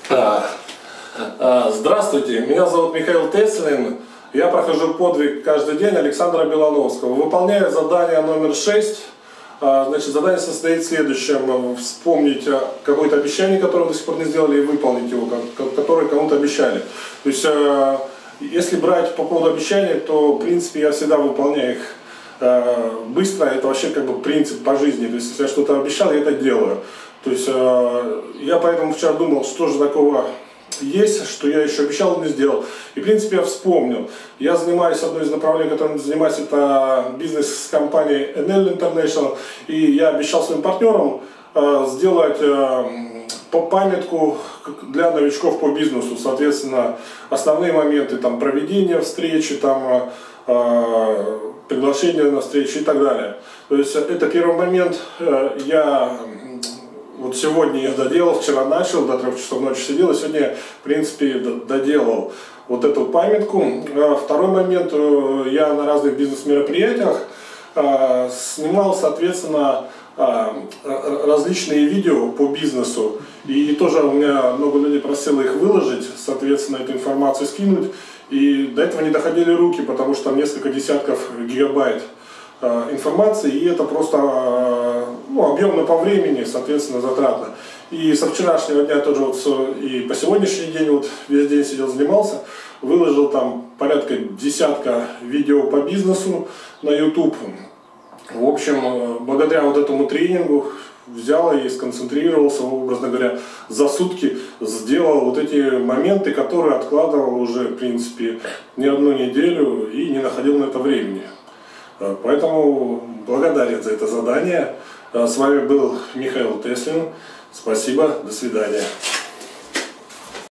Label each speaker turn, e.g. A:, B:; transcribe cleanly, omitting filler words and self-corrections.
A: Здравствуйте, меня зовут Михаил Теслин. Я прохожу подвиг каждый день Александра Белановского. Выполняю задание номер 6. Значит, задание состоит в следующем. Вспомнить какое-то обещание, которое вы до сих пор не сделали, и выполнить его, которое кому-то обещали. То есть, если брать по поводу обещаний, то, в принципе, я всегда выполняю их быстро. Это вообще как бы принцип по жизни. То есть, если я что-то обещал, я это делаю. То есть, я поэтому вчера думал, что же такого есть, что я еще обещал, не сделал. И, в принципе, я вспомнил. Я занимаюсь, одной из направлений, которым занимаюсь, это бизнес с компанией NL International. И я обещал своим партнерам сделать памятку для новичков по бизнесу. Соответственно, основные моменты, там, проведения встречи, там, приглашения на встречу и так далее. То есть, это первый момент. Вот сегодня я доделал, вчера начал, до 3 часов ночи сидел, и сегодня, в принципе, доделал вот эту памятку. Второй момент, я на разных бизнес-мероприятиях снимал, соответственно, различные видео по бизнесу. И тоже у меня много людей просило их выложить, соответственно, эту информацию скинуть. И до этого не доходили руки, потому что там несколько десятков гигабайт информации, и это просто объемно по времени, соответственно, затратно. И со вчерашнего дня тоже вот, и по сегодняшний день вот весь день сидел, занимался, выложил там порядка десятка видео по бизнесу на YouTube. В общем, благодаря вот этому тренингу взял и сконцентрировался, образно говоря, за сутки сделал вот эти моменты, которые откладывал уже, в принципе, не одну неделю и не находил на это времени. Поэтому благодарен за это задание. С вами был Михаил Теслин. Спасибо, до свидания.